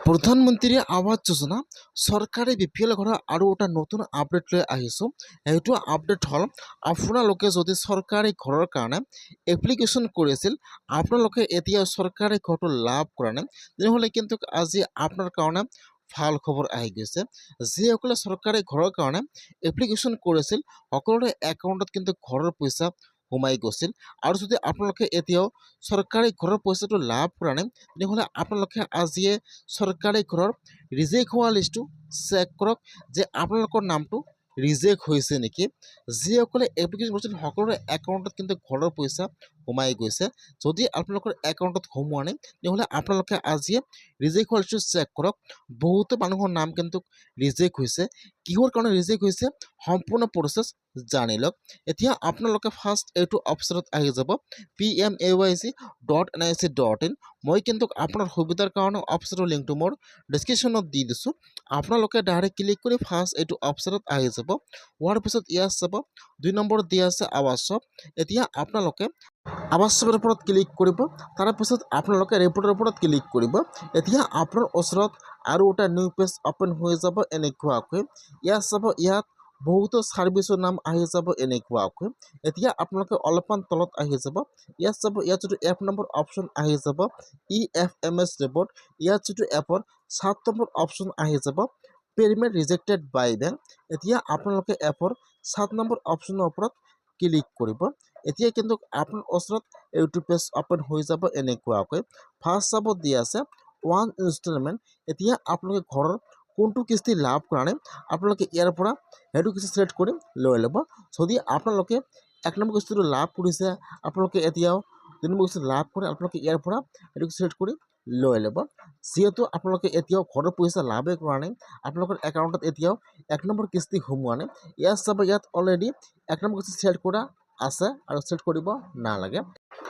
প্ৰধানমন্ত্ৰী আৱাস যোজনা চৰকাৰে বিপিএল ঘৰৰ আৰু এটা নতুন আপডেট লৈ আহিছোঁ। এইটো আপডেট হ'ল আপোনালোকে যদি চৰকাৰী ঘৰৰ কাৰণে এপ্লিকেশ্যন কৰিছিল, আপোনালোকে এতিয়া চৰকাৰী ঘৰটো লাভ কৰা নাই, তেনেহ'লে কিন্তু আজি আপোনাৰ কাৰণে ভাল খবৰ আহি গৈছে। যিসকলে চৰকাৰী ঘৰৰ কাৰণে এপ্লিকেশ্যন কৰিছিল, সকলোৰে একাউণ্টত কিন্তু ঘৰৰ পইচা সোমাই গৈছিল। আৰু যদি আপোনালোকে এতিয়াও চৰকাৰী ঘৰৰ পইচাটো লাভ কৰা নাই, তেনেহ'লে আপোনালোকে আজিয়ে চৰকাৰী ঘৰৰ ৰিজেক্ট হোৱা লিষ্টটো চেক কৰক যে আপোনালোকৰ নামটো ৰিজেক্ট হৈছে নেকি। যিসকলে এপ্লিকেশ্যন কৰিছিল সকলোৰে একাউণ্টত কিন্তু ঘৰৰ পইচা সোমাই গৈছে। যদি আপোনালোকৰ একাউণ্টত সোমোৱা নাই, তেনেহ'লে আপোনালোকে আজিয়ে ৰিজেক্ট হোৱা লিষ্টটো চেক কৰক। বহুতো মানুহৰ নাম কিন্তু ৰিজেক্ট হৈছে। কিহৰ কাৰণে ৰিজেক্ট হৈছে সম্পূৰ্ণ প্ৰচেছ জানি লওক। এতিয়া আপোনালোকে ফাৰ্ষ্ট এইটো অপশ্যনত আহি যাব pmayc.nic.in। মই কিন্তু আপোনাৰ সুবিধাৰ কাৰণে অপশ্যনৰ লিংকটো মোৰ ডিছক্ৰিপশ্যনত দি দিছোঁ। আপোনালোকে ডাইৰেক্ট ক্লিক কৰি ফাৰ্ষ্ট এইটো অপশ্যনত আহি যাব। হোৱাৰ পিছত ইয়াত চাব 2 নম্বৰত দিয়া আছে আৱাস ছপ। এতিয়া আপোনালোকে আৱাস ছপৰ ওপৰত ক্লিক কৰিব। তাৰপিছত আপোনালোকে ৰিপৰ্টৰ ওপৰত ক্লিক কৰিব। এতিয়া আপোনাৰ ওচৰত আৰু এটা নিউ পেজ অ'পেন হৈ যাব এনেকুৱাকৈ। ইয়াত চাব, ইয়াত বহুতো ছাৰ্ভিচৰ নাম আহি যাব এনেকুৱাকৈ। এতিয়া আপোনালোকে অলপমান তলত আহি যাব। ইয়াত চাব, ইয়াত যিটো এপ নম্বৰ অপশ্যন আহি যাব EFMS ৰিপৰ্ট। ইয়াত যিটো এপৰ 7 নম্বৰ অপশ্যন আহি যাব পে'মেণ্ট ৰিজেক্টেড বাই বেংক। এতিয়া আপোনালোকে এপৰ 7 নম্বৰ অপশ্যনৰ ওপৰত ক্লিক কৰিব। এতিয়া কিন্তু আপোনাৰ ওচৰত এইটো পেজ অ'পেন হৈ যাব এনেকুৱাকৈ। ফাৰ্ষ্ট চাব দিয়া আছে 1 ইনষ্টলমেণ্ট। এতিয়া আপোনালোকে ঘৰৰ কোনটো কিস্তি লাভ কৰা নাই, আপোনালোকে ইয়াৰ পৰা সেইটো কিস্তি ছিলেক্ট কৰি লৈ ল'ব। যদি আপোনালোকে 1 নম্বৰ কিস্তিটো লাভ কৰিছে, আপোনালোকে এতিয়াও 2 নম্বৰ কিস্তি লাভ কৰে, আপোনালোকে ইয়াৰ পৰা সেইটো ছিলেক্ট কৰি লৈ ল'ব। যিহেতু আপোনালোকে এতিয়াও ঘৰৰ পইচা লাভেই কৰা নাই, আপোনালোকৰ একাউণ্টত এতিয়াও 1 নম্বৰ কিস্তি সোমোৱা নাই। ইয়াত চাব, ইয়াত অলৰেডি 1 নম্বৰ কিস্তি ছিলেক্ট কৰা আছে আৰু ছিলেক্ট কৰিব নালাগে।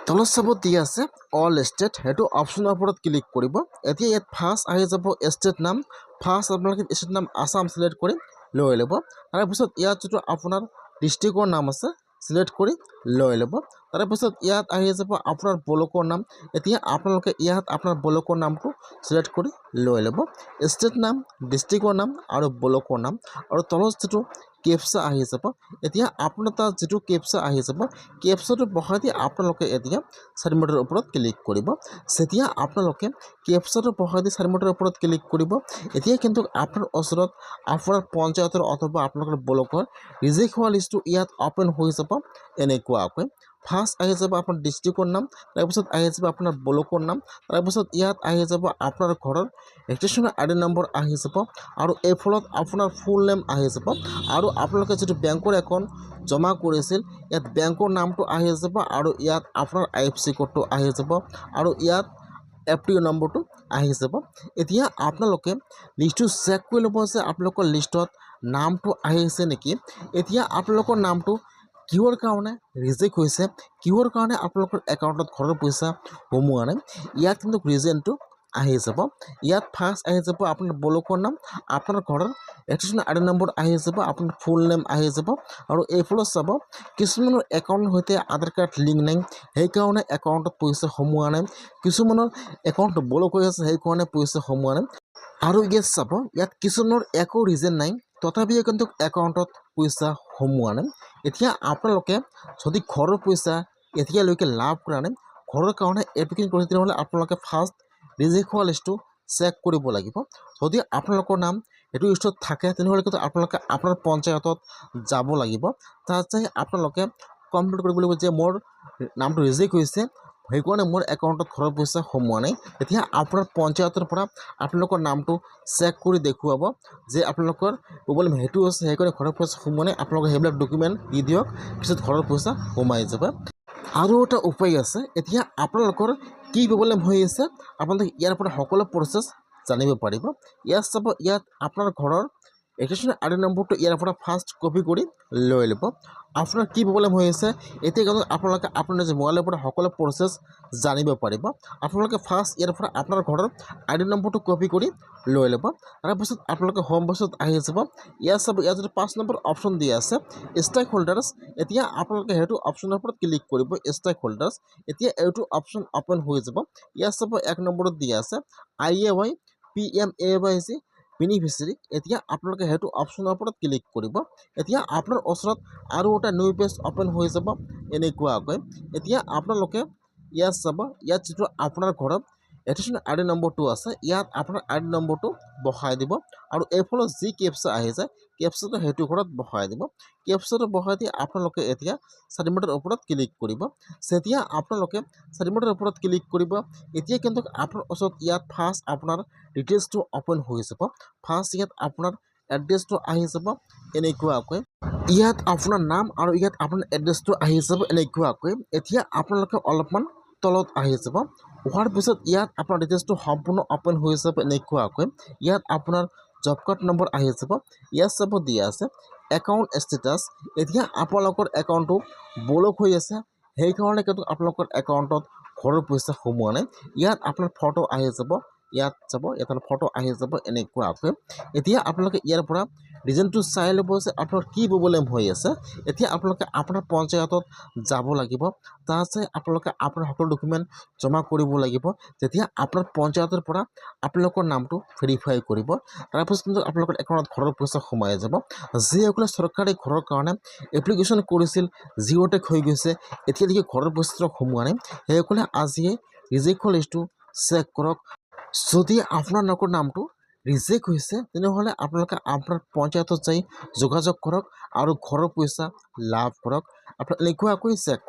তলত চাব দিয়া আছে অল ষ্টেট, সেইটো অপশ্যনৰ ওপৰত ক্লিক কৰিব। এতিয়া ইয়াত ফাৰ্ষ্ট আহি যাব ষ্টেট নাম। ফাৰ্ষ্ট আপোনালোকে ষ্টেট নাম আছাম ছিলেক্ট কৰি লৈ ল'ব। তাৰপিছত ইয়াত যিটো আপোনাৰ ডিষ্ট্ৰিক্টৰ নাম আছে ছিলেক্ট কৰি লৈ ল'ব। তাৰপিছত ইয়াত আহি যাব আপোনাৰ ব্লকৰ নাম। এতিয়া আপোনালোকে ইয়াত আপোনাৰ ব্লকৰ নামটো ছিলেক্ট কৰি লৈ ল'ব। ষ্টেট নাম, ডিষ্ট্ৰিক্টৰ নাম আৰু ব্লকৰ নাম, আৰু তলত যিটো কেপচা আহি যাব। এতিয়া আপোনাৰ তাত যিটো কেপচা আহি যাব, কেপচাটো বহাই দি আপোনালোকে এতিয়া ছাবমিটৰ ওপৰত ক্লিক কৰিব। যেতিয়া আপোনালোকে কেপচাটো বহাই দি ছাবমিটৰ ওপৰত ক্লিক কৰিব, এতিয়া কিন্তু আপোনাৰ ওচৰত আপোনাৰ পঞ্চায়তৰ অথবা আপোনালোকৰ ব্লকৰ ৰিজেক্ট হোৱা লিষ্টটো ইয়াত অ'পেন হৈ যাব এনেকুৱাকৈ। ফাৰ্ষ্ট আহি যাব আপোনাৰ ডিষ্ট্ৰিক্টৰ নাম, তাৰপিছত আহি যাব আপোনাৰ ব্লকৰ নাম, তাৰপিছত ইয়াত আহি যাব আপোনাৰ ঘৰৰ ৰেজিষ্ট্ৰেশ্যন ID নম্বৰ আহি যাব, আৰু এই ফলত আপোনাৰ ফুল নেম আহি যাব, আৰু আপোনালোকে যিটো বেংকৰ একাউণ্ট জমা কৰিছিল ইয়াত বেংকৰ নামটো আহি যাব, আৰু ইয়াত আপোনাৰ IFSC কোডটো আহি যাব, আৰু ইয়াত FTO নম্বৰটো আহি যাব। এতিয়া আপোনালোকে লিষ্টটো চেক কৰি ল'ব যে আপোনালোকৰ লিষ্টত নামটো আহিছে নেকি। এতিয়া আপোনালোকৰ নামটো কিহৰ কাৰণে ৰিজেক্ট হৈছে, কিহৰ কাৰণে আপোনালোকৰ একাউণ্টত ঘৰৰ পইচা সোমোৱা নাই, ইয়াত কিন্তু ৰিজনটো আহি যাব। ইয়াত ফাৰ্ষ্ট আহি যাব আপোনাৰ ব্লকৰ নাম, আপোনাৰ ঘৰৰ ৰেজিষ্ট্ৰেশ্যন ID নম্বৰ আহি যাব, আপোনাৰ ফুল নেম আহি যাব, আৰু এই ফলত চাব কিছুমানৰ একাউণ্টৰ সৈতে আধাৰ কাৰ্ড লিংক নাই, সেইকাৰণে একাউণ্টত পইচা সোমোৱা নাই। কিছুমানৰ একাউণ্ট ব্লক হৈ আছে, সেইকাৰণে পইচা সোমোৱা নাই। আৰু ইয়াত চাব, ইয়াত কিছুমানৰ একো ৰিজন নাই, তথাপিও কিন্তু একাউণ্টত পইচা সোমোৱা নাই। এতিয়া আপোনালোকে যদি ঘৰৰ পইচা এতিয়ালৈকে লাভ কৰা নাই, ঘৰৰ কাৰণে এপ্লিকেশ্যন কৰিছে, তেনেহ'লে আপোনালোকে ফাৰ্ষ্ট ৰিজেক্ট হোৱা লিষ্টটো চেক কৰিব লাগিব। যদি আপোনালোকৰ নাম এইটো লিষ্টত থাকে, তেনেহ'লে কিন্তু আপোনালোকে আপোনাৰ পঞ্চায়তত যাব লাগিব। তাত যাই আপোনালোকে কমপ্লিট কৰিব লাগিব যে মোৰ নামটো ৰিজেক্ট হৈছে, সেইকাৰণে মোৰ একাউণ্টত ঘৰৰ পইচা সোমোৱা নাই। এতিয়া আপোনাৰ পঞ্চায়তৰ পৰা আপোনালোকৰ নামটো চেক কৰি দেখুৱাব যে আপোনালোকৰ প্ৰব্লেম সেইটো আছে, সেইকাৰণে ঘৰৰ পইচা সোমোৱা নাই। আপোনালোকে সেইবিলাক ডকুমেণ্ট দি দিয়ক, পিছত ঘৰৰ পইচা সোমাই যাব। আৰু এটা উপায় আছে, এতিয়া আপোনালোকৰ কি প্ৰব্লেম হৈ আছে আপোনালোকে ইয়াৰ পৰা সকলো প্ৰচেছ জানিব পাৰিব। ইয়াত চাব, ইয়াত আপোনাৰ ঘৰৰ ৰেজিষ্ট্ৰেশ্যন ID নম্বৰটো ইয়াৰ পৰা ফাৰ্ষ্ট কপি কৰি লৈ ল'ব। আপোনাৰ কি প্ৰব্লেম হৈ আছে এতিয়া কিন্তু আপোনালোকে আপোনাৰ মোবাইলৰ পৰা সকলো প্ৰচেছ জানিব পাৰিব। আপোনালোকে ফাৰ্ষ্ট ইয়াৰ পৰা আপোনাৰ ঘৰৰ ID নম্বৰটো কপি কৰি লৈ ল'ব। তাৰপিছত আপোনালোকে হোম পেজত আহি যাব। ইয়াত চাব, ইয়াত যদি 5 নম্বৰ অপশ্যন দিয়া আছে ষ্টেক হোল্ডাৰ্ছ। এতিয়া আপোনালোকে সেইটো অপশ্যনৰ ওপৰত ক্লিক কৰিব, ষ্টেক হোল্ডাৰ্ছ। এতিয়া এইটো অপশ্যন অ'পেন হৈ যাব। ইয়াত চাব 1 নম্বৰত দিয়া আছে IAY PMAY বেনিফিচিয়াৰী এতিয়া আপোনালোকে সেইটো অপশ্যনৰ ওপৰত ক্লিক কৰিব। এতিয়া আপোনাৰ ওচৰত আৰু এটা নিউ পেজ অ'পেন হৈ যাব এনেকুৱাকৈ। এতিয়া আপোনালোকে ইয়াত চাব, ইয়াত যিটো আপোনাৰ ঘৰত এডিশ্যন ID নম্বৰটো আছে ইয়াত আপোনাৰ ID নম্বৰটো বহাই দিব আৰু এইফালে যি কেপচা আহি যায় কেপচাটো সেইটো ঘৰত বহাই দিব। কেপচাটো বহাই দি আপোনালোকে এতিয়া ছাবমিটৰ ওপৰত ক্লিক কৰিব। যেতিয়া আপোনালোকে ছাবমিটৰ ওপৰত ক্লিক কৰিব এতিয়া কিন্তু আপোনাৰ ওচৰত ইয়াত ফাৰ্ষ্ট আপোনাৰ ডিটেইলছটো অ'পেন হৈ যাব। ফাৰ্ষ্ট ইয়াত আপোনাৰ এড্ৰেছটো আহি যাব এনেকুৱাকৈ। ইয়াত আপোনাৰ নাম আৰু ইয়াত আপোনাৰ এড্ৰেছটো আহি যাব এনেকুৱাকৈ। এতিয়া আপোনালোকে অলপমান তলত আহি যাব। হোৱাৰ পিছত ইয়াত আপোনাৰ ডিটেইলছটো সম্পূৰ্ণ অ'পেন হৈ যাব এনেকুৱাকৈ। ইয়াত আপোনাৰ জব কাৰ্ড নম্বৰ আহি যাব। ইয়াত চাব দিয়া আছে একাউণ্ট ষ্টেটাছ। এতিয়া আপোনালোকৰ একাউণ্টটো ব্লক হৈ আছে সেইকাৰণে কিন্তু আপোনালোকৰ একাউণ্টত ঘৰৰ পইচা সোমোৱা নাই। ইয়াত আপোনাৰ ফটো আহি যাব, ইয়াত যাব, ইয়াত ফটো আহি যাব এনেকুৱাকৈ। এতিয়া আপোনালোকে ইয়াৰ পৰা ৰিজনটো চাই ল'ব যে আপোনাৰ কি প্ৰব্লেম হৈ আছে। এতিয়া আপোনালোকে আপোনাৰ পঞ্চায়তত যাব লাগিব, তাত চাই আপোনালোকে আপোনাৰ সকলো ডকুমেণ্ট জমা কৰিব লাগিব। যেতিয়া আপোনাৰ পঞ্চায়তৰ পৰা আপোনালোকৰ নামটো ভেৰিফাই কৰিব তাৰপিছত কিন্তু আপোনালোকৰ একাউণ্টত ঘৰৰ পইচা সোমাই যাব। যিসকলে চৰকাৰী ঘৰৰ কাৰণে এপ্লিকেশ্যন কৰিছিল জিঅ'টেক হৈ গৈছে এতিয়ালৈকে ঘৰৰ পইচাটো সোমোৱা নাই সেইসকলে আজিয়ে ৰিজেক্টৰ লিষ্টটো চেক কৰক। যদি আপোনালোকৰ নামটো ৰিজেক্ট হৈছে তেনেহ'লে আপোনালোকে আপোনাৰ পঞ্চায়তত যাই যোগাযোগ কৰক আৰু ঘৰৰ পইচা লাভ কৰক। আপোনালোকে এনেকুৱাকৈ চেক